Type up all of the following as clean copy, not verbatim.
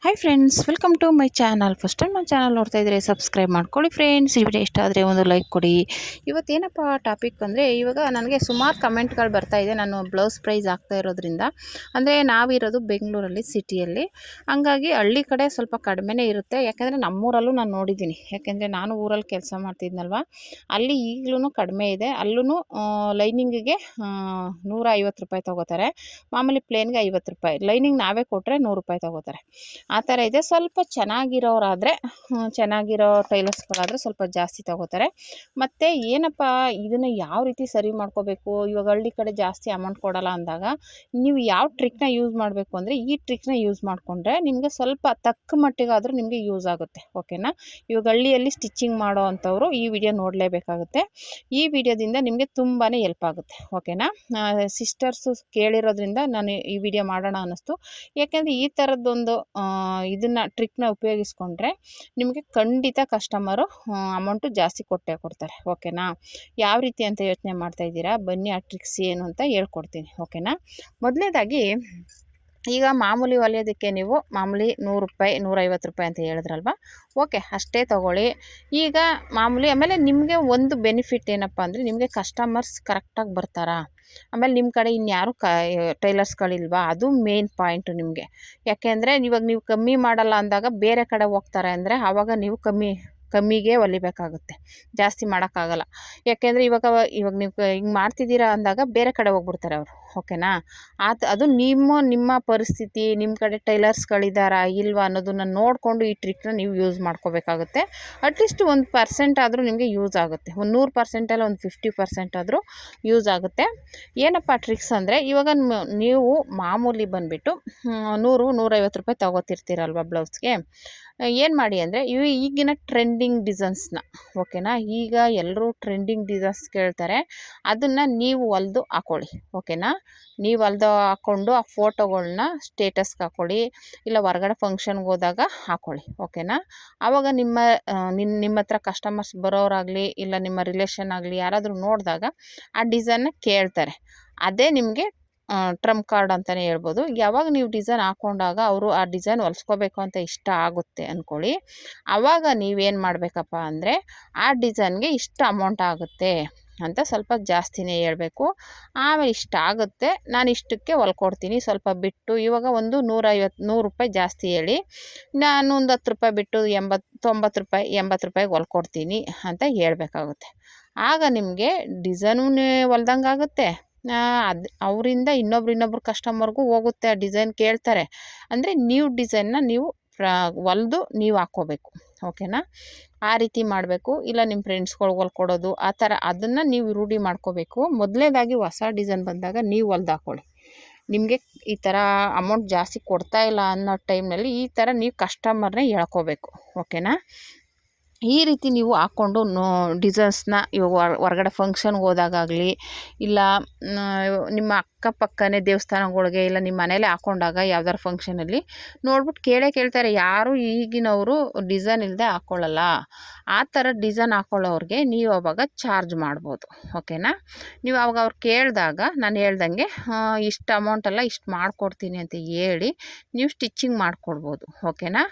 Hi friends, welcome to my channel. First time ನನ್ನ channel ನೋಡ್ತಾ ಇದ್ದರೆ ಸಬ್ಸ್ಕ್ರೈಬ್ ಮಾಡ್ಕೊಳ್ಳಿ ಫ್ರೆಂಡ್ಸ್. ಈ ವಿಡಿಯೋ ಇಷ್ಟ ಆದರೆ ಒಂದು ಲೈಕ್ ಕೊಡಿ. ಇವತ್ತೇನಪ್ಪ ಟಾಪಿಕ್ ಅಂದರೆ, ಇವಾಗ ನನಗೆ ಸುಮಾರು ಕಮೆಂಟ್ಗಳು ಬರ್ತಾ ಇದೆ ನಾನು ಬ್ಲೌಸ್ ಪ್ರೈಸ್ ಆಗ್ತಾ ಇರೋದ್ರಿಂದ. ಅಂದರೆ ನಾವಿರೋದು ಬೆಂಗಳೂರಲ್ಲಿ ಸಿಟಿಯಲ್ಲಿ, ಹಂಗಾಗಿ ಹಳ್ಳಿ ಕಡೆ ಸ್ವಲ್ಪ ಕಡಿಮೆನೇ ಇರುತ್ತೆ. ಯಾಕೆಂದರೆ ನಮ್ಮೂರಲ್ಲೂ ನಾನು ನೋಡಿದ್ದೀನಿ, ಯಾಕೆಂದರೆ ನಾನು ಊರಲ್ಲಿ ಕೆಲಸ ಮಾಡ್ತಿದ್ನಲ್ವ, ಅಲ್ಲಿ ಈಗಲೂ ಕಡಿಮೆ ಇದೆ. ಅಲ್ಲೂ ಲೈನಿಂಗಿಗೆ 150 ರೂಪಾಯಿ ತೊಗೋತಾರೆ, ಮಾಮೂಲಿ ಪ್ಲೇನ್ಗೆ 50 ರೂಪಾಯಿ, ಲೈನಿಂಗ್ ನಾವೇ ಕೊಟ್ಟರೆ 100 ರೂಪಾಯಿ ತೊಗೋತಾರೆ. ಆ ಥರ ಇದೆ. ಸ್ವಲ್ಪ ಚೆನ್ನಾಗಿರೋರಾದರೆ, ಚೆನ್ನಾಗಿರೋ ಟೈಲರ್ಸ್ಗಳಾದರೆ ಸ್ವಲ್ಪ ಜಾಸ್ತಿ ತೊಗೋತಾರೆ. ಮತ್ತು ಏನಪ್ಪ ಇದನ್ನು ಯಾವ ರೀತಿ ಸರಿ ಮಾಡ್ಕೋಬೇಕು, ಇವಾಗ ಹಳ್ಳಿ ಕಡೆ ಜಾಸ್ತಿ ಅಮೌಂಟ್ ಕೊಡೋಲ್ಲ ಅಂದಾಗ ನೀವು ಯಾವ ಟ್ರಿಕ್ನ ಯೂಸ್ ಮಾಡಬೇಕು ಅಂದರೆ, ಈ ಟ್ರಿಕ್ನ ಯೂಸ್ ಮಾಡಿಕೊಂಡ್ರೆ ನಿಮಗೆ ಸ್ವಲ್ಪ ತಕ್ಕ ಮಟ್ಟಿಗಾದರೂ ನಿಮಗೆ ಯೂಸ್ ಆಗುತ್ತೆ. ಓಕೆನಾ. ಇವಾಗ ಹಳ್ಳಿಯಲ್ಲಿ ಸ್ಟಿಚ್ಚಿಂಗ್ ಮಾಡೋ ಅಂಥವ್ರು ಈ ವಿಡಿಯೋ ನೋಡಲೇಬೇಕಾಗುತ್ತೆ. ಈ ವಿಡಿಯೋದಿಂದ ನಿಮಗೆ ತುಂಬಾ ಹೆಲ್ಪ್ ಆಗುತ್ತೆ. ಓಕೆನಾ. ಸಿಸ್ಟರ್ಸು ಕೇಳಿರೋದ್ರಿಂದ ನಾನು ಈ ವಿಡಿಯೋ ಮಾಡೋಣ ಅನ್ನಿಸ್ತು. ಯಾಕೆಂದರೆ ಈ ಥರದ್ದೊಂದು ಇದನ್ನು ಟ್ರಿಕ್ನ ಉಪಯೋಗಿಸ್ಕೊಂಡ್ರೆ ನಿಮಗೆ ಖಂಡಿತ ಕಸ್ಟಮರು ಅಮೌಂಟು ಜಾಸ್ತಿ ಕೊಟ್ಟೇ ಕೊಡ್ತಾರೆ. ಓಕೆನಾ. ಯಾವ ರೀತಿ ಅಂತ ಯೋಚನೆ ಮಾಡ್ತಾಯಿದ್ದೀರಾ, ಬನ್ನಿ ಆ ಟ್ರಿಕ್ಸ್ ಏನು ಅಂತ ಹೇಳ್ಕೊಡ್ತೀನಿ. ಓಕೆನಾ. ಮೊದಲನೇದಾಗಿ, ಈಗ ಮಾಮೂಲಿ ಹೊಲಿಯೋದಕ್ಕೆ ನೀವು ಮಾಮೂಲಿ 100 ರೂಪಾಯಿ 150 ರೂಪಾಯಿ ಅಂತ ಹೇಳಿದ್ರಲ್ವ, ಓಕೆ ಅಷ್ಟೇ ತೊಗೊಳ್ಳಿ. ಈಗ ಮಾಮೂಲಿ ಆಮೇಲೆ ನಿಮಗೆ ಒಂದು ಬೆನಿಫಿಟ್ ಏನಪ್ಪ ಅಂದರೆ, ನಿಮಗೆ ಕಸ್ಟಮರ್ಸ್ ಕರೆಕ್ಟಾಗಿ ಬರ್ತಾರಾ, ಆಮೇಲೆ ನಿಮ್ಮ ಕಡೆ ಇನ್ಯಾರು ಟೈಲರ್ಸ್ಗಳಿಲ್ವಾ, ಅದು ಮೇನ್ ಪಾಯಿಂಟು ನಿಮಗೆ. ಯಾಕೆಂದರೆ ಇವಾಗ ನೀವು ಕಮ್ಮಿ ಮಾಡಲ್ಲ ಅಂದಾಗ ಬೇರೆ ಕಡೆ ಹೋಗ್ತಾರೆ ಅಂದರೆ ಆವಾಗ ನೀವು ಕಮ್ಮಿಗೆ ಹೊಲಿಬೇಕಾಗುತ್ತೆ, ಜಾಸ್ತಿ ಮಾಡೋಕ್ಕಾಗಲ್ಲ. ಯಾಕೆಂದರೆ ಇವಾಗ ನೀವು ಹಿಂಗೆ ಮಾಡ್ತಿದ್ದೀರಾ ಅಂದಾಗ ಬೇರೆ ಕಡೆ ಹೋಗ್ಬಿಡ್ತಾರೆ ಅವರು. ಓಕೆನಾ. ಅದು ನಿಮ್ಮ ಪರಿಸ್ಥಿತಿ, ನಿಮ್ಮ ಕಡೆ ಟೈಲರ್ಸ್ಗಳಿದ್ದಾರಾ ಇಲ್ವಾ ಅನ್ನೋದನ್ನು ನೋಡಿಕೊಂಡು ಈ ಟ್ರಿಕ್ನ ನೀವು ಯೂಸ್ ಮಾಡ್ಕೋಬೇಕಾಗುತ್ತೆ. ಅಟ್ಲೀಸ್ಟ್ 1% ಆದರೂ ನಿಮಗೆ ಯೂಸ್ ಆಗುತ್ತೆ. ಒಂದು 100% ಅಲ್ಲ, ಒಂದು 50% ಆದರೂ ಯೂಸ್ ಆಗುತ್ತೆ. ಏನಪ್ಪ ಟ್ರಿಕ್ಸ್ ಅಂದರೆ, ಇವಾಗ ನೀವು ಮಾಮೂಲಿ ಬಂದುಬಿಟ್ಟು 100-150 ರೂಪಾಯಿ ತೊಗೋತಿರ್ತೀರಲ್ವ ಬ್ಲೌಸ್ಗೆ. ಏನು ಮಾಡಿ ಅಂದರೆ, ಈಗಿನ ಟ್ರೆಂಡಿಂಗ್ ಡಿಸೈನ್ಸ್ನ, ಓಕೆನಾ, ಈಗ ಎಲ್ಲರೂ ಟ್ರೆಂಡಿಂಗ್ ಡಿಸೈನ್ಸ್ ಕೇಳ್ತಾರೆ, ಅದನ್ನು ನೀವು ಹೊಲಿದು ಹಾಕ್ಕೊಳ್ಳಿ. ಓಕೆನಾ. ನೀವು ಹೊಲಿದು ಹಾಕ್ಕೊಂಡು ಆ ಫೋಟೋಗಳ್ನ ಸ್ಟೇಟಸ್ಗೆ ಹಾಕ್ಕೊಳ್ಳಿ, ಇಲ್ಲ ಹೊರಗಡೆ ಫಂಕ್ಷನ್ಗೆ ಹೋದಾಗ ಹಾಕ್ಕೊಳ್ಳಿ. ಓಕೆನಾ. ಆವಾಗ ನಿಮ್ಮ ಹತ್ರ ಕಸ್ಟಮರ್ಸ್ ಬರೋರಾಗಲಿ, ಇಲ್ಲ ನಿಮ್ಮ ರಿಲೇಷನ್ ಆಗಲಿ ಯಾರಾದರೂ ನೋಡಿದಾಗ ಆ ಡಿಸೈನ್ನ ಕೇಳ್ತಾರೆ. ಅದೇ ನಿಮಗೆ ಟ್ರಂಪ್ ಕಾರ್ಡ್ ಅಂತಲೇ ಹೇಳ್ಬೋದು. ಯಾವಾಗ ನೀವು ಡಿಸೈನ್ ಹಾಕ್ಕೊಂಡಾಗ ಅವರು ಆ ಡಿಸೈನ್ ಹೊಲಿಸ್ಕೋಬೇಕು ಅಂತ ಇಷ್ಟ ಆಗುತ್ತೆ ಅಂದ್ಕೊಳ್ಳಿ, ಆವಾಗ ನೀವೇನು ಮಾಡಬೇಕಪ್ಪ ಅಂದರೆ, ಆ ಡಿಸೈನ್ಗೆ ಇಷ್ಟು ಅಮೌಂಟ್ ಆಗುತ್ತೆ ಅಂತ ಸ್ವಲ್ಪ ಜಾಸ್ತಿನೇ ಹೇಳ್ಬೇಕು. ಆಮೇಲೆ ಇಷ್ಟ ಆಗುತ್ತೆ, ನಾನು ಇಷ್ಟಕ್ಕೆ ಹೊಲ್ಕೊಡ್ತೀನಿ, ಸ್ವಲ್ಪ ಬಿಟ್ಟು ಇವಾಗ ಒಂದು 100 ರೂಪಾಯಿ ಜಾಸ್ತಿ ಹೇಳಿ, ನಾನು ಒಂದು 10 ರೂಪಾಯಿ ಬಿಟ್ಟು 90 ರೂಪಾಯಿ 80 ರೂಪಾಯಿಗೆ ಹೊಲ್ಕೊಡ್ತೀನಿ ಅಂತ ಹೇಳ್ಬೇಕಾಗುತ್ತೆ. ಆಗ ನಿಮಗೆ ಡಿಸೈನೂ ಹೊಲ್ದಂಗೆ ಆಗುತ್ತೆ, ಅವರಿಂದ ಇನ್ನೊಬ್ರು ಕಸ್ಟಮರ್ಗೂ ಹೋಗುತ್ತೆ. ಆ ಡಿಸೈನ್ ಕೇಳ್ತಾರೆ ಅಂದರೆ ನೀವು ಡಿಸೈನ್ನ ನೀವು ಹೊಲಿದು ನೀವು ಹಾಕ್ಕೋಬೇಕು. ಓಕೆನಾ. ಆ ರೀತಿ ಮಾಡಬೇಕು. ಇಲ್ಲ ನಿಮ್ಮ ಫ್ರೆಂಡ್ಸ್ಗಳ್ಗೆ ಹೊಲ್ಕೊಡೋದು, ಆ ಥರ ಅದನ್ನು ನೀವು ರೂಢಿ ಮಾಡ್ಕೋಬೇಕು. ಮೊದಲನೇದಾಗಿ ಹೊಸ ಡಿಸೈನ್ ಬಂದಾಗ ನೀವು ಹೊಲ್ದು ಹಾಕ್ಕೊಳ್ಳಿ. ನಿಮಗೆ ಈ ಥರ ಅಮೌಂಟ್ ಜಾಸ್ತಿ ಕೊಡ್ತಾ ಇಲ್ಲ ಅನ್ನೋ ಟೈಮ್ನಲ್ಲಿ ಈ ಥರ ನೀವು ಕಸ್ಟಮರ್ನೇ ಹೇಳ್ಕೋಬೇಕು. ಓಕೆನಾ. ಈ ರೀತಿ ನೀವು ಹಾಕ್ಕೊಂಡು ಡಿಸೈನ್ಸ್ನ ಇವಾಗ ಹೊರಗಡೆ ಫಂಕ್ಷನ್ಗೆ ಹೋದಾಗಲಿ, ಇಲ್ಲ ನಿಮ್ಮ ಅಕ್ಕಪಕ್ಕನೇ ದೇವಸ್ಥಾನಗಳಿಗೆ, ಇಲ್ಲ ನಿಮ್ಮ ಮನೇಲೇ ಹಾಕ್ಕೊಂಡಾಗ ಯಾವ್ದಾರು ಫಂಕ್ಷನಲ್ಲಿ ನೋಡ್ಬಿಟ್ಟು ಕೇಳ್ತಾರೆ, ಯಾರು ಈಗಿನವರು ಡಿಸೈನ್ ಇಲ್ಲದೆ ಹಾಕ್ಕೊಳ್ಳಲ್ಲ. ಆ ಥರ ಡಿಸೈನ್ ಹಾಕ್ಕೊಳ್ಳೋರಿಗೆ ನೀವು ಅವಾಗ ಚಾರ್ಜ್ ಮಾಡ್ಬೋದು. ಓಕೆನಾ. ನೀವು ಅವಾಗ ಅವ್ರು ಕೇಳಿದಾಗ ನಾನು ಹೇಳ್ದಂಗೆ ಇಷ್ಟು ಅಮೌಂಟಲ್ಲ ಇಷ್ಟು ಮಾಡಿಕೊಡ್ತೀನಿ ಅಂತ ಹೇಳಿ ನೀವು ಸ್ಟಿಚ್ಚಿಂಗ್ ಮಾಡಿಕೊಡ್ಬೋದು. ಓಕೆನಾ.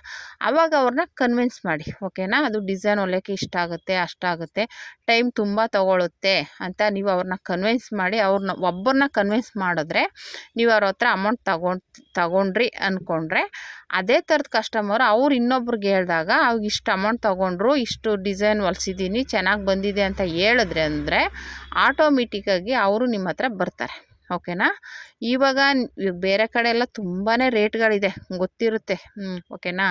ಆವಾಗ ಅವ್ರನ್ನ ಕನ್ವಿನ್ಸ್ ಮಾಡಿ. ಓಕೆನಾ. ಅದು ಡಿಸೈನ್ ಹೊಲಿಯೋಕ್ಕೆ ಇಷ್ಟ ಆಗುತ್ತೆ, ಅಷ್ಟಾಗುತ್ತೆ, ಟೈಮ್ ತುಂಬ ತೊಗೊಳುತ್ತೆ ಅಂತ ನೀವು ಅವ್ರನ್ನ ಕನ್ವಿನ್ಸ್ ಮಾಡಿ, ಒಬ್ಬರನ್ನ ಕನ್ವಿನ್ಸ್ ಮಾಡಿದ್ರೆ ನೀವು ಅವ್ರ ಹತ್ರ ಅಮೌಂಟ್ ತಗೊಂಡ್ರಿ ಅಂದ್ಕೊಂಡ್ರೆ, ಅದೇ ಥರದ ಕಸ್ಟಮರ್ ಅವ್ರು ಇನ್ನೊಬ್ರಿಗೆ ಹೇಳಿದಾಗ ಅವ್ರಿಗೆ ಇಷ್ಟು ಅಮೌಂಟ್ ತೊಗೊಂಡ್ರು, ಇಷ್ಟು ಡಿಸೈನ್ ಹೊಲಿಸಿದ್ದೀನಿ ಚೆನ್ನಾಗಿ ಬಂದಿದೆ ಅಂತ ಹೇಳಿದ್ರೆ ಅಂದರೆ ಆಟೋಮೆಟಿಕ್ಕಾಗಿ ಅವರು ನಿಮ್ಮ ಹತ್ರ ಬರ್ತಾರೆ. ಓಕೆನಾ. ಇವಾಗ ಬೇರೆ ಕಡೆ ಎಲ್ಲ ತುಂಬಾ ರೇಟ್ಗಳಿದೆ, ಗೊತ್ತಿರುತ್ತೆ. ಓಕೆನಾ.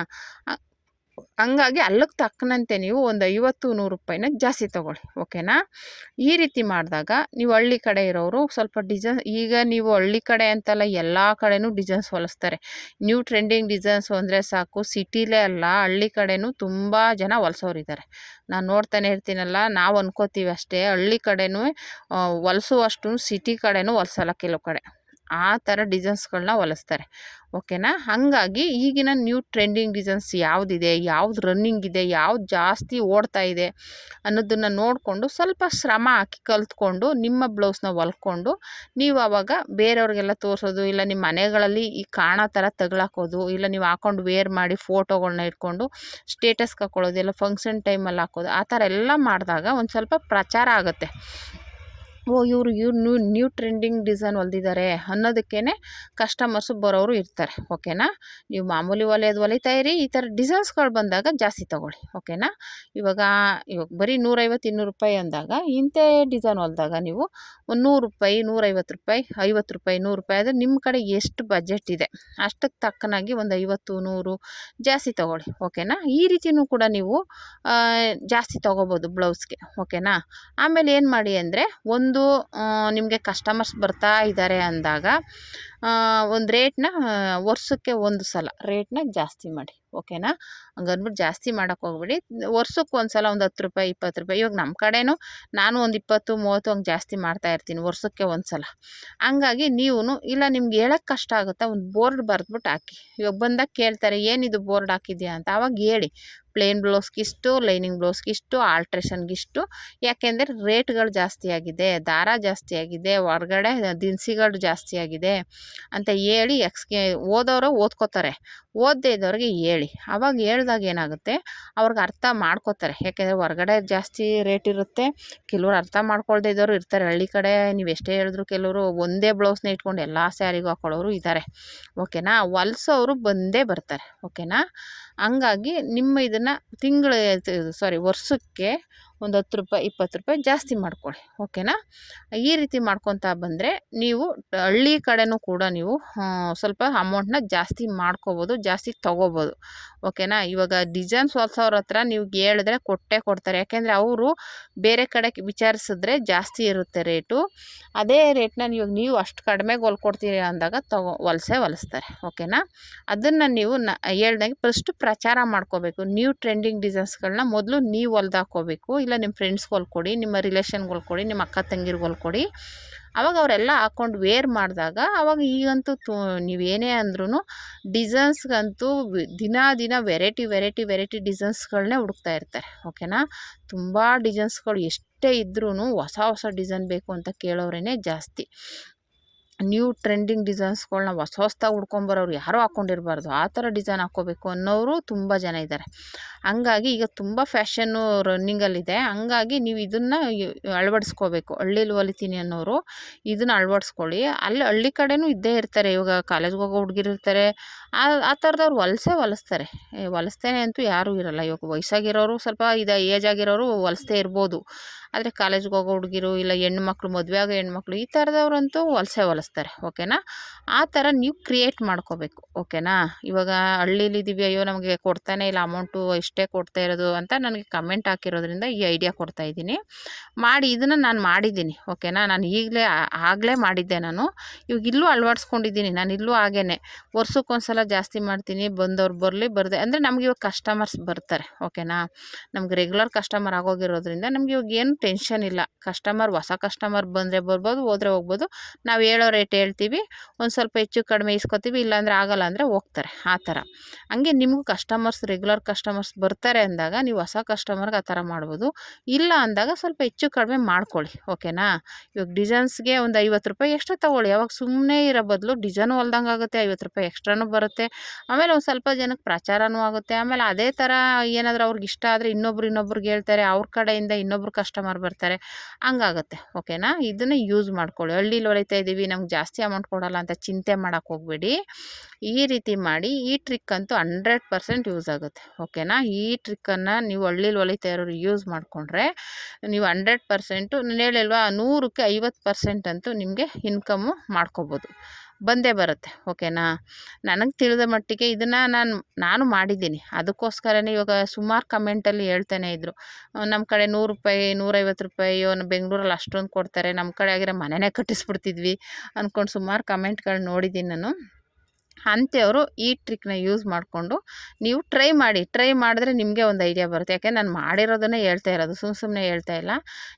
ಹಂಗಾಗಿ ಅಲ್ಲಕ್ಕೆ ತಕ್ಕನಂತೆ ನೀವು ಒಂದು 50-100 ರೂಪಾಯಿನ ಜಾಸ್ತಿ ತೊಗೊಳ್ಳಿ. ಓಕೆನಾ. ಈ ರೀತಿ ಮಾಡಿದಾಗ ನೀವು ಹಳ್ಳಿ ಕಡೆ ಇರೋರು ಸ್ವಲ್ಪ ಡಿಸೈನ್, ಈಗ ನೀವು ಹಳ್ಳಿ ಕಡೆ ಅಂತಲ್ಲ ಎಲ್ಲ ಕಡೆನೂ ಡಿಸೈನ್ಸ್ ಹೊಲಿಸ್ತಾರೆ. ನ್ಯೂ ಟ್ರೆಂಡಿಂಗ್ ಡಿಸೈನ್ಸು ಅಂದರೆ ಸಾಕು, ಸಿಟಿಲೇ ಅಲ್ಲ ಹಳ್ಳಿ ಕಡೆನೂ ತುಂಬ ಜನ ಹೊಲಿಸೋರಿದ್ದಾರೆ. ನಾನು ನೋಡ್ತಾನೆ ಇರ್ತೀನಲ್ಲ, ನಾವು ಅನ್ಕೋತೀವಿ ಅಷ್ಟೇ, ಹಳ್ಳಿ ಕಡೆನೂ ಹೊಲಿಸುವಷ್ಟು ಸಿಟಿ ಕಡೆನೂ ಹೊಲಿಸಲ್ಲ ಕೆಲವು ಕಡೆ. ಆ ಥರ ಡಿಸೈನ್ಸ್ಗಳನ್ನ ಹೊಲಿಸ್ತಾರೆ. ಓಕೆನಾ. ಹಾಗಾಗಿ ಈಗಿನ ನ್ಯೂ ಟ್ರೆಂಡಿಂಗ್ ಡಿಸೈನ್ಸ್ ಯಾವುದಿದೆ, ಯಾವ್ದು ರನ್ನಿಂಗ್ ಇದೆ, ಯಾವ್ದು ಜಾಸ್ತಿ ಓಡ್ತಾ ಇದೆ ಅನ್ನೋದನ್ನು ನೋಡಿಕೊಂಡು ಸ್ವಲ್ಪ ಶ್ರಮ ಹಾಕಿ ಕಲ್ತ್ಕೊಂಡು ನಿಮ್ಮ ಬ್ಲೌಸ್ನ ಹೊಲ್ಕೊಂಡು ನೀವು ಆವಾಗ ಬೇರೆಯವ್ರಿಗೆಲ್ಲ ತೋರಿಸೋದು, ಇಲ್ಲ ನಿಮ್ಮ ಮನೆಗಳಲ್ಲಿ ಈ ಕಾಣೋ ಥರ ತಗ್ಲಾಕೋದು, ಇಲ್ಲ ನೀವು ಹಾಕೊಂಡು ವೇರ್ ಮಾಡಿ ಫೋಟೋಗಳನ್ನ ಇಟ್ಕೊಂಡು ಸ್ಟೇಟಸ್ಗೆ ಹಾಕೊಳ್ಳೋದು, ಇಲ್ಲ ಫಂಕ್ಷನ್ ಟೈಮಲ್ಲಿ ಹಾಕೋದು, ಆ ಥರ ಎಲ್ಲ ಮಾಡಿದಾಗ ಒಂದು ಸ್ವಲ್ಪ ಪ್ರಚಾರ ಆಗುತ್ತೆ. ಇವರು ನ್ಯೂ ಟ್ರೆಂಡಿಂಗ್ ಡಿಸೈನ್ ಹೊಲ್ದಿದ್ದಾರೆ ಅನ್ನೋದಕ್ಕೇ ಕಸ್ಟಮರ್ಸು ಬರೋರು ಇರ್ತಾರೆ. ಓಕೆನಾ. ನೀವು ಮಾಮೂಲಿ ಹೊಲಿತಾ ಇರಿ, ಈ ಥರ ಡಿಸೈನ್ಸ್ಗಳು ಬಂದಾಗ ಜಾಸ್ತಿ ತೊಗೊಳ್ಳಿ. ಓಕೆನಾ. ಇವಾಗ ಬರೀ 150-200 ರೂಪಾಯಿ ಅಂದಾಗ ಇಂಥೇ ಡಿಸೈನ್ ಹೊಲಿದಾಗ ನೀವು ಒಂದು 100 ರೂಪಾಯಿ, 150 ರೂಪಾಯಿ, 50 ರೂಪಾಯಿ, 100 ರೂಪಾಯಿ ಆದರೆ ನಿಮ್ಮ ಕಡೆ ಎಷ್ಟು ಬಜೆಟ್ ಇದೆ ಅಷ್ಟಕ್ಕೆ ತಕ್ಕನಾಗಿ ಒಂದು 50-100 ಜಾಸ್ತಿ ತೊಗೊಳ್ಳಿ. ಓಕೆನಾ. ಈ ರೀತಿಯೂ ಕೂಡ ನೀವು ಜಾಸ್ತಿ ತೊಗೋಬೋದು ಬ್ಲೌಸ್ಗೆ. ಓಕೆನಾ. ಆಮೇಲೆ ಏನು ಮಾಡಿ ಅಂದರೆ ನಿಮಗೆ ಕಸ್ಟಮರ್ಸ್ ಬರ್ತಾ ಇದ್ದಾರೆ ಅಂದಾಗ ಒಂದು ರೇಟ್ನ ವರ್ಷಕ್ಕೆ ಒಂದು ಸಲ ರೇಟ್ನ ಜಾಸ್ತಿ ಮಾಡಿ. ಓಕೆನಾ. ಹಂಗಂದ್ಬಿಟ್ಟು ಜಾಸ್ತಿ ಮಾಡೋಕ್ಕೆ ಹೋಗ್ಬೇಡಿ. ವರ್ಷಕ್ಕೆ ಒಂದು ಸಲ ಒಂದು 10 ರೂಪಾಯಿ, 20 ರೂಪಾಯಿ. ಇವಾಗ ನಮ್ಮ ಕಡೆನೂ ನಾನು ಒಂದು 20-30 ಹಂಗೆ ಜಾಸ್ತಿ ಮಾಡ್ತಾಯಿರ್ತೀನಿ ವರ್ಷಕ್ಕೆ ಒಂದು ಸಲ. ಹಂಗಾಗಿ ನೀವು ಇಲ್ಲ ನಿಮ್ಗೆ ಹೇಳೋಕ್ಕೆ ಕಷ್ಟ ಆಗುತ್ತಾ, ಒಂದು ಬೋರ್ಡ್ ಬರೆದ್ಬಿಟ್ಟು ಹಾಕಿ. ಇವಾಗ ಬಂದಾಗ ಕೇಳ್ತಾರೆ ಏನಿದು ಬೋರ್ಡ್ ಹಾಕಿದ್ಯಾ ಅಂತ, ಆವಾಗ ಹೇಳಿ ಪ್ಲೇನ್ ಬ್ಲೌಸ್ಗಿಷ್ಟು, ಲೈನಿಂಗ್ ಬ್ಲೌಸ್ಗಿಷ್ಟು, ಆಲ್ಟ್ರೇಷನ್ಗಿಷ್ಟು. ಯಾಕೆಂದರೆ ರೇಟ್ಗಳು ಜಾಸ್ತಿ ಆಗಿದೆ, ದಾರ ಜಾಸ್ತಿ ಆಗಿದೆ, ಹೊರಗಡೆ ದಿನಸಿಗಳು ಜಾಸ್ತಿ ಆಗಿದೆ ಅಂತ ಹೇಳಿ ಓದೋರು ಓದ್ಕೋತಾರೆ, ಓದದೇ ಇದ್ದವ್ರಿಗೆ ಹೇಳಿ. ಆವಾಗ ಹೇಳ್ದಾಗ ಏನಾಗುತ್ತೆ, ಅವ್ರಿಗೆ ಅರ್ಥ ಮಾಡ್ಕೋತಾರೆ. ಯಾಕೆಂದರೆ ಹೊರಗಡೆ ಜಾಸ್ತಿ ರೇಟ್ ಇರುತ್ತೆ, ಕೆಲವ್ರು ಅರ್ಥ ಮಾಡ್ಕೊಳ್ದೇ ಇದ್ದವರು ಇರ್ತಾರೆ. ಹಳ್ಳಿ ಕಡೆ ನೀವು ಎಷ್ಟೇ ಹೇಳಿದ್ರು ಕೆಲವರು ಒಂದೇ ಬ್ಲೌಸ್ನ ಇಟ್ಕೊಂಡು ಎಲ್ಲ ಸ್ಯಾರಿಗೂ ಹಾಕೊಳ್ಳೋರು ಇದ್ದಾರೆ. ಓಕೆನಾ. ಹೊಲ್ಸೋರು ಬಂದೇ ಬರ್ತಾರೆ. ಓಕೆನಾ. ಹಂಗಾಗಿ ನಿಮ್ಮ ಇದನ್ನು ವರ್ಷಕ್ಕೆ ಒಂದು 10 ರೂಪಾಯಿ, 20 ರೂಪಾಯಿ ಜಾಸ್ತಿ ಮಾಡ್ಕೊಳ್ಳಿ. ಓಕೆನಾ. ಈ ರೀತಿ ಮಾಡ್ಕೊತಾ ಬಂದರೆ ನೀವು ಹಳ್ಳಿ ಕಡೆನೂ ಕೂಡ ನೀವು ಸ್ವಲ್ಪ ಅಮೌಂಟ್ನ ಜಾಸ್ತಿ ಮಾಡ್ಕೋಬೋದು, ಜಾಸ್ತಿ ತೊಗೋಬೋದು. ಓಕೆನಾ. ಇವಾಗ ಡಿಸೈನ್ಸ್ ಹೊಲ್ಸೋರ ಹತ್ರ ನೀವು ಹೇಳಿದ್ರೆ ಕೊಟ್ಟೇ ಕೊಡ್ತಾರೆ. ಯಾಕೆಂದರೆ ಅವರು ಬೇರೆ ಕಡೆ ವಿಚಾರಿಸಿದ್ರೆ ಜಾಸ್ತಿ ಇರುತ್ತೆ ರೇಟು. ಅದೇ ರೇಟ್ನ ನೀವು ಅಷ್ಟು ಕಡಿಮೆಗೆ ಹೊಲ್ಕೊಡ್ತೀರಿ ಅಂದಾಗ ಹೊಲಿಸ್ತಾರೆ. ಓಕೆನಾ. ಅದನ್ನು ನೀವು ಹೇಳ್ದಂಗೆ ಫಸ್ಟು ಪ್ರಚಾರ ಮಾಡ್ಕೋಬೇಕು. ನ್ಯೂ ಟ್ರೆಂಡಿಂಗ್ ಡಿಸೈನ್ಸ್ಗಳನ್ನ ಮೊದಲು ನೀವು ಹೊಲ್ದಾಕೋಬೇಕು. ಇಲ್ಲ ನಿಮ್ಮ ಫ್ರೆಂಡ್ಸ್ಗೆ ಹೊಲ್ಕೊಡಿ, ನಿಮ್ಮ ರಿಲೇಷನ್ಗೆ ಹೊಲ್ಕೊಡಿ, ನಿಮ್ಮ ಅಕ್ಕ ತಂಗಿರ್ಗೆ ಹೊಲ್ಕೊಡಿ. ಆವಾಗ ಅವರೆಲ್ಲ ಹಾಕ್ಕೊಂಡು ವೇರ್ ಮಾಡಿದಾಗ ಆವಾಗ ಈಗಂತೂ ನೀವೇನೇ ಅಂದ್ರೂ ಡಿಸೈನ್ಸ್ಗಂತೂ ದಿನ ವೆರೈಟಿ ಡಿಸೈನ್ಸ್ಗಳನ್ನೇ ಹುಡುಕ್ತಾ ಇರ್ತಾರೆ. ಓಕೆನಾ. ತುಂಬ ಡಿಸೈನ್ಸ್ಗಳು ಎಷ್ಟೇ ಇದ್ರೂ ಹೊಸ ಡಿಸೈನ್ ಬೇಕು ಅಂತ ಕೇಳೋರೇ ಜಾಸ್ತಿ. ನ್ಯೂ ಟ್ರೆಂಡಿಂಗ್ ಡಿಸೈನ್ಸ್ಗಳನ್ನ ಹೊಸ್ದಾಗಿ ಹುಡ್ಕೊಂಬರೋರು ಯಾರೂ ಹಾಕ್ಕೊಂಡಿರಬಾರ್ದು, ಆ ಥರ ಡಿಸೈನ್ ಹಾಕ್ಕೋಬೇಕು ಅನ್ನೋರು ತುಂಬ ಜನ ಇದ್ದಾರೆ. ಹಂಗಾಗಿ ಈಗ ತುಂಬ ಫ್ಯಾಷನ್ನು ರನ್ನಿಂಗಲ್ಲಿದೆ. ಹಂಗಾಗಿ ನೀವು ಇದನ್ನು ಅಳವಡಿಸ್ಕೋಬೇಕು. ಹಳ್ಳೀಲಿ ಹೊಲಿತೀನಿ ಅನ್ನೋರು ಇದನ್ನು ಅಳವಡಿಸ್ಕೊಳ್ಳಿ. ಹಳ್ಳಿ ಕಡೆನೂ ಇದ್ದೇ ಇರ್ತಾರೆ. ಇವಾಗ ಕಾಲೇಜ್ಗೆ ಹೋಗೋ ಹುಡುಗಿರು ಇರ್ತಾರೆ, ಆ ಥರದವ್ರು ಹೊಲಿಸ್ತಾರೆ. ಹೊಲಿಸ್ತೇನೆ ಅಂತೂ ಯಾರೂ ಇರಲ್ಲ. ಇವಾಗ ವಯಸ್ಸಾಗಿರೋರು ಸ್ವಲ್ಪ ಏಜ್ ಆಗಿರೋರು ಹೊಲಿಸ್ತೇ ಇರ್ಬೋದು. ಆದರೆ ಕಾಲೇಜ್ಗೆ ಹೋಗೋ ಹುಡುಗಿರು, ಇಲ್ಲ ಹೆಣ್ಮಕ್ಳು, ಮದುವೆ ಆಗೋ ಹೆಣ್ಮಕ್ಳು, ಈ ಥರದವ್ರಂತೂ ಹೊಲಿಸ್ತಾರೆ. ಓಕೆನಾ. ಆ ಥರ ನೀವು ಕ್ರಿಯೇಟ್ ಮಾಡ್ಕೋಬೇಕು. ಓಕೆನಾ. ಇವಾಗ ಹಳ್ಳೀಲಿದ್ದೀವಿ, ಅಯ್ಯೋ ನಮಗೆ ಕೊಡ್ತಾನೆ ಇಲ್ಲ ಅಮೌಂಟು, ಇಷ್ಟೇ ಕೊಡ್ತಾ ಇರೋದು ಅಂತ ನನಗೆ ಕಮೆಂಟ್ ಹಾಕಿರೋದ್ರಿಂದ ಈ ಐಡಿಯಾ ಕೊಡ್ತಾಯಿದ್ದೀನಿ. ಇದನ್ನು ನಾನು ಮಾಡಿದ್ದೀನಿ. ಓಕೆನಾ. ನಾನು ಆಗಲೇ ಮಾಡಿದ್ದೆ. ನಾನು ಇವಾಗ ಇಲ್ಲೂ ಅಳವಡಿಸ್ಕೊಂಡಿದ್ದೀನಿ. ನಾನು ಇಲ್ಲೂ ಹಾಗೇ ವರ್ಷಕ್ಕೊಂದು ಸಲ ಜಾಸ್ತಿ ಮಾಡ್ತೀನಿ. ಬಂದವ್ರು ಬರದೆ ಅಂದರೆ ನಮ್ಗೆ ಇವಾಗ ಕಸ್ಟಮರ್ಸ್ ಬರ್ತಾರೆ. ಓಕೆನಾ. ನಮ್ಗೆ ರೆಗ್ಯುಲರ್ ಕಸ್ಟಮರ್ ಆಗೋಗಿರೋದ್ರಿಂದ ನಮ್ಗೆ ಇವಾಗ ಏನು ಟೆನ್ಷನ್ ಇಲ್ಲ. ಹೊಸ ಕಸ್ಟಮರ್ ಬಂದರೆ ಬರ್ಬೋದು, ಹೋದರೆ ಹೋಗ್ಬೋದು. ನಾವು ಹೇಳೋ ರೇಟ್ ಹೇಳ್ತೀವಿ, ಒಂದು ಸ್ವಲ್ಪ ಹೆಚ್ಚು ಕಡಿಮೆ ಇಸ್ಕೊತೀವಿ, ಇಲ್ಲಾಂದರೆ ಆಗಲ್ಲ ಅಂದರೆ ಹೋಗ್ತಾರೆ. ಆ ಥರ. ಹಂಗೆ ನಿಮಗೂ ರೆಗ್ಯುಲರ್ ಕಸ್ಟಮರ್ಸ್ ಬರ್ತಾರೆ ಅಂದಾಗ ನೀವು ಹೊಸ ಕಸ್ಟಮರ್ಗೆ ಆ ಥರ ಮಾಡ್ಬೋದು. ಇಲ್ಲ ಅಂದಾಗ ಸ್ವಲ್ಪ ಹೆಚ್ಚು ಕಡಿಮೆ ಮಾಡ್ಕೊಳ್ಳಿ. ಓಕೆನಾ. ಇವಾಗ ಡಿಸೈನ್ಸ್ಗೆ ಒಂದು 50 ರೂಪಾಯಿ ಎಕ್ಸ್ಟ್ರಾ ತೊಗೊಳ್ಳಿ. ಅವಾಗ ಸುಮ್ಮನೆ ಇರೋ ಬದಲು ಡಿಸೈನ್ ಹೊಲ್ದಂಗೆ ಆಗುತ್ತೆ, 50 ರೂಪಾಯಿ ಎಕ್ಸ್ಟ್ರಾನೂ ಬರುತ್ತೆ. ಆಮೇಲೆ ಒಂದು ಸ್ವಲ್ಪ ಜನಕ್ಕೆ ಪ್ರಚಾರನೂ ಆಗುತ್ತೆ. ಆಮೇಲೆ ಅದೇ ಥರ ಏನಾದರೂ ಅವ್ರಿಗೆ ಇಷ್ಟ ಆದರೆ ಇನ್ನೊಬ್ರಿಗೆ ಹೇಳ್ತಾರೆ, ಅವ್ರ ಕಡೆಯಿಂದ ಇನ್ನೊಬ್ರು ಕಸ್ಟಮರ್ ಬರ್ತಾರೆ, ಹಂಗಾಗುತ್ತೆ. ಓಕೆನಾ. ಇದನ್ನು ಯೂಸ್ ಮಾಡ್ಕೊಳ್ಳಿ. ಹಳ್ಳೀಲಿ ಹೊಲಿತಾ ಇದ್ದೀವಿ, ನಮ್ಗೆ ಜಾಸ್ತಿ ಅಮೌಂಟ್ ಕೊಡೋಲ್ಲ ಅಂತ ಚಿಂತೆ ಮಾಡೋಕ್ಕೆ ಹೋಗಬೇಡಿ. ಈ ರೀತಿ ಮಾಡಿ. ಈ ಟ್ರಿಕ್ ಅಂತೂ 100% ಯೂಸ್ ಆಗುತ್ತೆ. ಓಕೆನಾ. ಈ ಟ್ರಿಕ್ಕನ್ನು ನೀವು ಹಳ್ಳೀಲಿ ಹೊಲಿತಾ ಇರೋರು ಯೂಸ್ ಮಾಡಿಕೊಂಡ್ರೆ ನೀವು 100%, ನಾನು ಹೇಳಿಲ್ವಾ, 100ಕ್ಕೆ 50% ಅಂತೂ ನಿಮಗೆ ಇನ್ಕಮ್ಮು ಮಾಡ್ಕೋಬೋದು, ಬಂದೇ ಬರುತ್ತೆ. ಓಕೆನಾ. ನನಗೆ ತಿಳಿದ ಮಟ್ಟಿಗೆ ಇದನ್ನು ನಾನು ಮಾಡಿದ್ದೀನಿ. ಅದಕ್ಕೋಸ್ಕರನೇ ಇವಾಗ ಸುಮಾರು ಕಮೆಂಟಲ್ಲಿ ಹೇಳ್ತಾನೆ ಇದ್ದರು, ನಮ್ಮ ಕಡೆ 100 ರೂಪಾಯಿ, 150 ರೂಪಾಯಿ, ಬೆಂಗಳೂರಲ್ಲಿ ಅಷ್ಟೊಂದು ಕೊಡ್ತಾರೆ, ನಮ್ಮ ಕಡೆ ಆಗಿರೋ ಮನೆಯೇ ಕಟ್ಟಿಸ್ಬಿಡ್ತಿದ್ವಿ ಅಂದ್ಕೊಂಡು ಸುಮಾರು ಕಮೆಂಟ್ಗಳು ನೋಡಿದ್ದೀನಿ ನಾನು. ಅಂಥವರು ಈ ಟ್ರಿಕ್ನ ಯೂಸ್ ಮಾಡಿಕೊಂಡು ನೀವು ಟ್ರೈ ಮಾಡಿದ್ರೆ ನಿಮಗೆ ಒಂದು ಐಡಿಯಾ ಬರುತ್ತೆ. ಯಾಕೆ ನಾನು ಮಾಡಿರೋದನ್ನೇ ಹೇಳ್ತಾ ಇರೋದು, ಸುಮ್ಮನೆ ಹೇಳ್ತಾ ಇಲ್ಲ.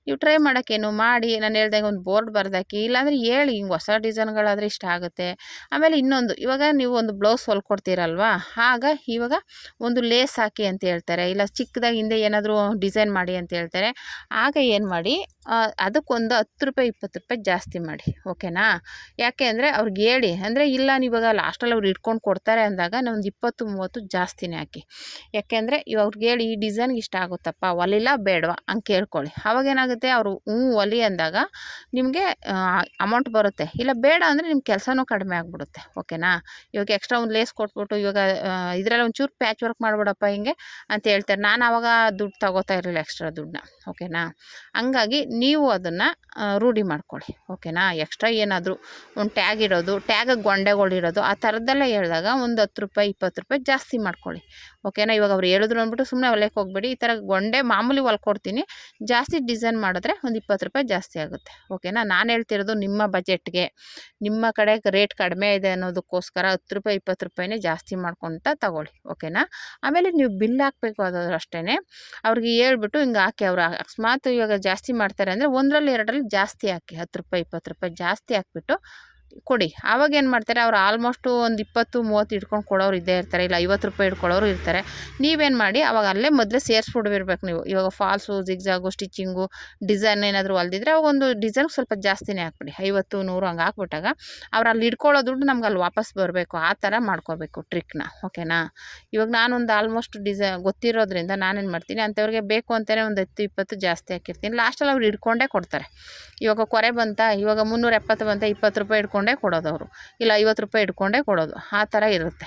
ನೀವು ಟ್ರೈ ಮಾಡೋಕ್ಕೇನು ಮಾಡಿ, ನಾನು ಹೇಳ್ದಂಗೆ ಒಂದು ಬೋರ್ಡ್ ಬರ್ದಾಕಿ, ಇಲ್ಲಾಂದರೆ ಹೇಳಿ ಹಿಂಗೆ ಹೊಸ ಡಿಸೈನ್ಗಳಾದರೆ ಇಷ್ಟ ಆಗುತ್ತೆ. ಆಮೇಲೆ ಇನ್ನೊಂದು, ಇವಾಗ ನೀವು ಒಂದು ಬ್ಲೌಸ್ ಹೊಲ್ಕೊಡ್ತೀರಲ್ವಾ, ಆಗ ಇವಾಗ ಒಂದು ಲೇಸ್ ಹಾಕಿ ಅಂತ ಹೇಳ್ತಾರೆ, ಇಲ್ಲ ಚಿಕ್ಕದಾಗಿ ಹಿಂದೆ ಏನಾದರೂ ಡಿಸೈನ್ ಮಾಡಿ ಅಂತ ಹೇಳ್ತಾರೆ. ಆಗ ಏನು ಮಾಡಿ, ಅದಕ್ಕೊಂದು 10 ರೂಪಾಯಿ 20 ರೂಪಾಯಿ ಜಾಸ್ತಿ ಮಾಡಿ, ಓಕೆನಾ. ಯಾಕೆ ಅಂದರೆ ಅವ್ರಿಗೆ ಹೇಳಿ, ಅಂದರೆ ಇಲ್ಲ ನೀವಾಗ ಲಾಸ್ಟಲ್ಲಿ ಅವ್ರು ಇಟ್ಕೊಂಡು ಕೊಡ್ತಾರೆ ಅಂದಾಗ ನಾವೊಂದು 20-30 ಜಾಸ್ತಿನೇ ಹಾಕಿ. ಯಾಕೆಂದರೆ ಇವಾಗ ಅವ್ರಿಗೆ ಹೇಳಿ, ಈ ಡಿಸೈನ್ಗೆ ಇಷ್ಟ ಆಗುತ್ತಪ್ಪ, ಹೊಲಿಲ್ಲ ಬೇಡವಾ ಹಂಗೆ ಕೇಳ್ಕೊಳ್ಳಿ. ಅವಾಗೇನಾಗುತ್ತೆ, ಅವರು ಹೊಲಿ ಅಂದಾಗ ನಿಮಗೆ ಅಮೌಂಟ್ ಬರುತ್ತೆ. ಇಲ್ಲ ಬೇಡ ಅಂದರೆ ನಿಮ್ಮ ಕೆಲಸನೂ ಕಡಿಮೆ ಆಗಿಬಿಡುತ್ತೆ, ಓಕೆನಾ. ಇವಾಗ ಎಕ್ಸ್ಟ್ರಾ ಒಂದು ಲೇಸ್ ಕೊಟ್ಬಿಟ್ಟು ಇವಾಗ ಇದರಲ್ಲಿ ಒಂಚೂರು ಪ್ಯಾಚ್ ವರ್ಕ್ ಮಾಡಿಬಿಡಪ್ಪ ಹಿಂಗೆ ಅಂತ ಹೇಳ್ತಾರೆ. ನಾನು ಆವಾಗ ದುಡ್ಡು ತಗೋತಾ ಇರಲಿಲ್ಲ, ಎಕ್ಸ್ಟ್ರಾ ದುಡ್ಡನ್ನ, ಓಕೆನಾ. ಹಂಗಾಗಿ ನೀವು ಅದನ್ನು ರೂಢಿ ಮಾಡ್ಕೊಳ್ಳಿ, ಓಕೆನಾ. ಎಕ್ಸ್ಟ್ರಾ ಏನಾದರೂ ಒಂದು ಟ್ಯಾಗ್ ಇಡೋದು, ಟ್ಯಾಗಿಗೆ ಗೊಂಡೆಗಳಿಡೋದು, ಆ ಥರದ್ದೆಲ್ಲ ಹೇಳಿದಾಗ ಒಂದು 10 ರೂಪಾಯಿ 20 ರೂಪಾಯಿ ಜಾಸ್ತಿ ಮಾಡ್ಕೊಳ್ಳಿ, ಓಕೆನಾ. ಇವಾಗ ಅವ್ರು ಹೇಳಿದ್ರು ಅಂದ್ಬಿಟ್ಟು ಸುಮ್ಮನೆ ಹೊಲಿಯಕ್ಕೆ ಹೋಗಬೇಡಿ. ಈ ಥರ ಗೊಂಡೆ ಮಾಮೂಲಿ ಹೊಲ್ಕೊಡ್ತೀನಿ, ಜಾಸ್ತಿ ಡಿಸೈನ್ ಮಾಡಿದ್ರೆ ಒಂದು 20 ರೂಪಾಯಿ ಜಾಸ್ತಿ ಆಗುತ್ತೆ, ಓಕೆನಾ. ನಾನು ಹೇಳ್ತಿರೋದು ನಿಮ್ಮ ಬಜೆಟ್ಗೆ, ನಿಮ್ಮ ಕಡೆ ರೇಟ್ ಕಡಿಮೆ ಇದೆ ಅನ್ನೋದಕ್ಕೋಸ್ಕರ 10 ರೂಪಾಯಿ 20 ರೂಪಾಯಿನೇ ಜಾಸ್ತಿ ಮಾಡ್ಕೊತ ತಗೊಳ್ಳಿ, ಓಕೆನಾ. ಆಮೇಲೆ ನೀವು ಬಿಲ್ ಹಾಕಬೇಕು, ಅದಾದ್ರೂ ಅಷ್ಟೇ ಅವ್ರಿಗೆ ಹೇಳ್ಬಿಟ್ಟು ಹಿಂಗೆ ಹಾಕಿ. ಅವ್ರು ಅಕಸ್ಮಾತ್ ಇವಾಗ ಜಾಸ್ತಿ ಮಾಡ್ತಾರೆ ಅಂದರೆ 1ರಲ್ಲಿ 2ರಲ್ಲಿ ಜಾಸ್ತಿ ಹಾಕಿ, 10 ರೂಪಾಯಿ 20 ರೂಪಾಯಿ ಜಾಸ್ತಿ ಹಾಕ್ಬಿಟ್ಟು ಕೊಡಿ. ಆವಾಗ ಏನು ಮಾಡ್ತಾರೆ, ಅವ್ರು ಆಲ್ಮೋಸ್ಟು ಒಂದು 20-30 ಇಟ್ಕೊಂಡು ಕೊಡೋರು ಇದ್ದೇ ಇರ್ತಾರೆ, ಇಲ್ಲ 50 ರೂಪಾಯಿ ಇಟ್ಕೊಳ್ಳೋರು ಇರ್ತಾರೆ. ನೀವೇನು ಮಾಡಿ, ಅವಾಗ ಅಲ್ಲೇ ಮೊದಲೇ ಸೇರಿಸ್ಬಿಡ್ಬಿರ್ಬೇಕು ನೀವು. ಇವಾಗ ಫಾಲ್ಸು, ಜಿಗ್ಜಾಗು, ಸ್ಟಿಚಿಂಗು, ಡಿಸೈನ್ ಏನಾದರೂ ಹೊಲ್ದಿದ್ರೆ ಅವಾಗ ಒಂದು ಡಿಸೈನ್ ಸ್ವಲ್ಪ ಜಾಸ್ತಿನೇ ಹಾಕ್ಬಿಡಿ, 50-100 ಹಂಗೆ ಹಾಕ್ಬಿಟ್ಟಾಗ ಅವ್ರು ಅಲ್ಲಿ ಇಟ್ಕೊಳ್ಳೋ ದುಡ್ಡು ನಮ್ಗೆ ಅಲ್ಲಿ ವಾಪಸ್ ಬರಬೇಕು. ಆ ಥರ ಮಾಡ್ಕೋಬೇಕು ಟ್ರಿಕ್ನ, ಓಕೆನಾ. ಇವಾಗ ನಾನೊಂದು ಆಲ್ಮೋಸ್ಟ್ ಗೊತ್ತಿರೋದ್ರಿಂದ ನಾನೇನು ಮಾಡ್ತೀನಿ, ಅಂಥವ್ರಿಗೆ ಬೇಕು ಅಂತಲೇ ಒಂದು 10-20 ಜಾಸ್ತಿ ಹಾಕಿರ್ತೀನಿ. ಲಾಸ್ಟಲ್ಲಿ ಅವ್ರು ಹಿಡ್ಕೊಂಡೇ ಕೊಡ್ತಾರೆ. ಇವಾಗ ಕೊರೆ ಬಂತ, ಇವಾಗ 370 ಬಂತ, 20 ರೂಪಾಯಿ ಇಟ್ಕೊಂಡೇ ಕೊಡೋದು ಅವರು, ಇಲ್ಲ 50 ರೂಪಾಯಿ ಇಟ್ಕೊಂಡೇ ಕೊಡೋದು, ಆ ಥರ ಇರುತ್ತೆ.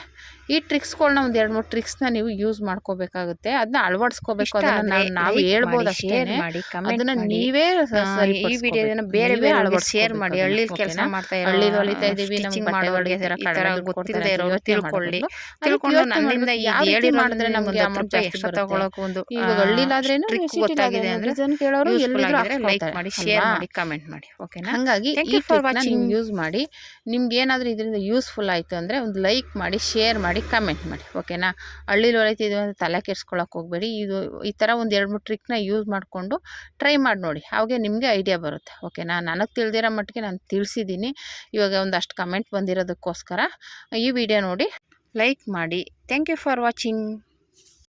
ಈ ಟ್ರಿಕ್ಸ್ಗಳನ್ನ ಒಂದು 2-3 ಟ್ರಿಕ್ಸ್ನ ನೀವು ಯೂಸ್ ಮಾಡ್ಕೋಬೇಕಾಗುತ್ತೆ, ಅದನ್ನ ಅಳವಡಿಸ್ಕೋಬೇಕು. ಅದನ್ನು ನಾವು ಹೇಳ್ಬೋದು ಅಷ್ಟೇ, ಅದನ್ನು ನೀವೇ ಈ ವಿಡಿಯೋನ ಬೇರೆ ಶೇರ್ ಮಾಡಿ. ಹಳ್ಳಿಲಿ ಕೆಲಸ ಮಾಡ್ತಾ ಇರೋ, ಹಳ್ಳಿಲಿ ಹೊಲಿತಾ ಇದ್ದೀವಿ, ನಮ್ಗೆ ಮಾಡೋರಿಗೆ ಗೊತ್ತಿಲ್ಲದೆ ಇರೋರು ತಿಳ್ಕೊಂಡು ನನ್ನಿಂದ ಹೇಳಿ ಮಾಡಿದ್ರೆ ನಮಗೆ ಅಮೌಂಟ್ ಎಕ್ಸ್ಟ್ರಾ ತಗೊಳಕ್ಕೆ ಒಂದು ಇವಾಗ ಹಳ್ಳಿಲಾದ್ರೇನು ಗೊತ್ತಾಗಿದೆ ಅಂದರೆ ಕೇಳೋರು ಲೈಕ್ ಮಾಡಿ, ಶೇರ್ ಮಾಡಿ, ಕಮೆಂಟ್ ಮಾಡಿ, ಓಕೆನಾ. ಹಾಗಾಗಿ ಈ ಟ್ರಿಕ್ನ ನೀವು ಯೂಸ್ ಮಾಡಿ. ನಿಮ್ಗೆ ಏನಾದರೂ ಇದರಿಂದ ಯೂಸ್ಫುಲ್ ಆಯಿತು ಅಂದರೆ ಒಂದು ಲೈಕ್ ಮಾಡಿ, ಶೇರ್ ಮಾಡಿ, ಕಮೆಂಟ್ ಮಾಡಿ, ಓಕೆನಾ. ಹಳ್ಳಿಲಿ ಹೊಲಿತಿದ್ದೀವಿ ಅಂತ ತಲೆ ಕೆಡ್ಸ್ಕೊಳಕ್ಕೆ ಹೋಗಬೇಡಿ. ಈ ಥರ ಒಂದು 2-3 ಟ್ರಿಕ್ನ ಯೂಸ್ ಮಾಡಿಕೊಂಡು ಟ್ರೈ ಮಾಡಿ ನೋಡಿ, ಅವಾಗೆ ನಿಮಗೆ ಐಡಿಯಾ ಬರುತ್ತೆ, ಓಕೆನಾ. ನನಗೆ ತಿಳಿದಿರೋ ಮಟ್ಟಿಗೆ ನಾನು ತಿಳಿಸಿದ್ದೀನಿ. ಇವಾಗ ಒಂದಷ್ಟು ಕಮೆಂಟ್ ಬಂದಿರೋದಕ್ಕೋಸ್ಕರ ಈ ವಿಡಿಯೋ ನೋಡಿ ಲೈಕ್ ಮಾಡಿ. Thank you for watching.